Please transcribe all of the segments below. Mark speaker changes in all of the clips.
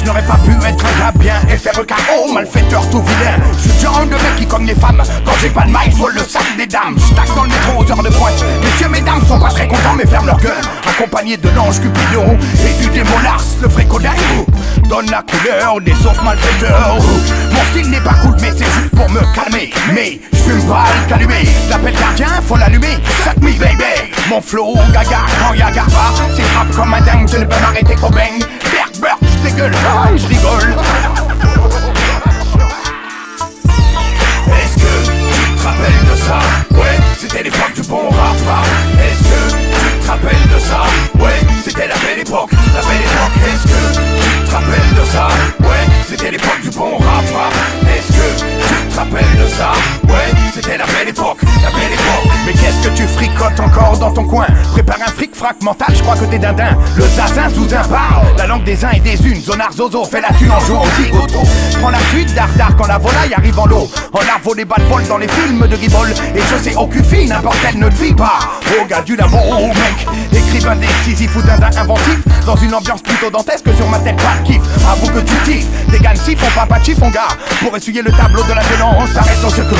Speaker 1: je n'aurais pas pu être un gars bien et faire un KO, malfaiteur tout vilain. Je suis le genre de mec qui cogne les femmes. Quand j'ai pas de mic, je vole le sac des dames. Je tac dans le métro aux heures de pointe. Messieurs, mesdames sont pas très contents mais ferment leur gueule. Accompagné de l'ange Cupidon et du démon Lars, le vrai Kodak. Donne la couleur des saufs malfaiteurs. Mon style n'est pas cool mais c'est juste pour me calmer. Mais je fume pas le calumet. L'appel gardien, faut l'allumer. Suck me baby. Mon flow gaga quand y'a garba. C'est rap comme un dingue, je ne peux m'arrêter qu'au bang. Berk, berk, je dégueule, je rigole. Est-ce que tu te rappelles de ça? Ouais, c'était l'époque du bon rap. Est-ce que tu te rappelles de ça? Ouais, c'était la belle époque, la belle époque. Est-ce que tu te rappelles de ça? Ouais, c'était l'époque du bon rap. Est-ce que tu te rappelles de ça? Ouais, c'était la belle époque, la belle époque. Mais qu'est-ce que tu fricotes encore dans ton coin? Prépare un fric-frac mental, je crois que t'es dindin. Le zazin sous un parle, la langue des uns et des unes. Zonard zozo, fais la thune en jouant au zigoto. Prends la fuite dardard quand la volaille arrive en l'eau. On a volé balles vol dans les films de Ribol. Et je sais aucune fille, n'importe quelle ne le vit pas. Oh gars du labo, oh mec, écrivain décisif ou dindin inventif. Dans une ambiance plutôt dantesque sur ma tête pas de kiff. Avoue que tu kiffes, des gars si font pas de chiffon gars. Pour essuyer le tableau de la violence, arrête ton secours,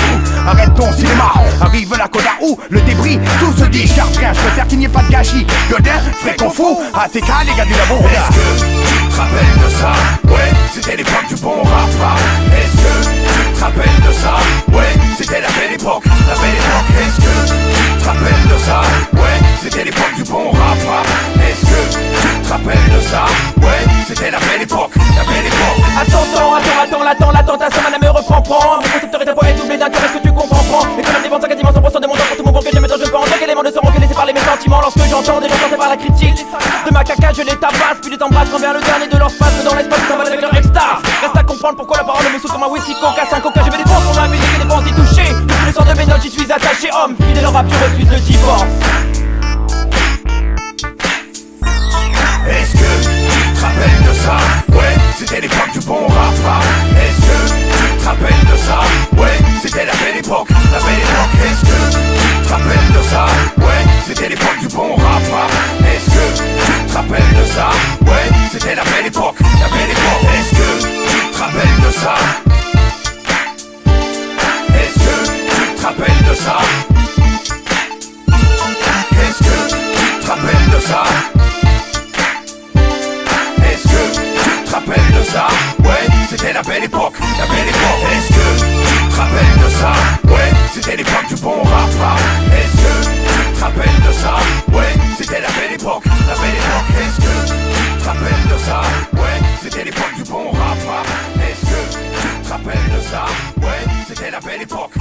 Speaker 1: arrête ton cinéma. Arrive la coda ou le débris, tout se dit. Car rien, je préfère qu'il n'y ait pas de gâchis. Godin, frais qu'on fout, ATK les gars du labo. Est-ce que tu te rappelles de ça? Ouais, c'était l'époque du bon rap. Est-ce que tu te rappelles de ça? Ouais, c'était la belle époque, la belle époque. Est-ce que tu te rappelles de ça? Ouais, c'était l'époque du bon rap. Est-ce que tu te rappelles de ça? Ouais, c'était la belle époque, la belle époque.
Speaker 2: Attends, la tentation me reprend. Mon concepteur est un poète doublé d'un cœur, est-ce que tu comprends? Et quand même dépense quasiment 100% de mon temps pour ce mouvement que j'aime, je pense. Chaque élément de son que laissé par les mes sentiments. Lorsque j'entends des gens tentés par la critique de ma caca, je les tabasse, puis les embrasse quand vers le dernier de leur spasme dans l'espace, ils s'envolent avec leur extase. Reste à comprendre pourquoi la parole me saoule comme un whisky coca, 5 coca. Je vais défendre pour ma musique et défense d'y toucher. Depuis le sort de mes notes, j'y suis attaché. Homme, fidèle au rap, je refuse le divorce.
Speaker 1: Est-ce que tu te rappelles de ça? Ouais, c'était l'époque du bon rap. Est-ce que tu te rappelles de ça? Ouais, c'était la belle époque, la belle époque. Est-ce que tu te rappelles de ça? Ouais, c'était l'époque du bon rap. Est-ce que tu te rappelles de ça? Ouais, c'était la belle époque, la belle époque. Est-ce que tu te rappelles de ça? Est-ce que tu te rappelles de ça? Est-ce que tu te rappelles de ça? Est-ce que tu te rappelles de ça? Ouais, c'était la belle époque, la belle époque. Est-ce que tu te rappelles de ça? Ouais, c'était l'époque du bon rap. Est-ce que tu te rappelles de ça? Ouais, c'était la belle époque, la belle époque. Est-ce que tu te rappelles de ça? Ouais, c'était l'époque du bon rap. Est-ce que tu te rappelles de ça? Ouais, c'était la belle époque.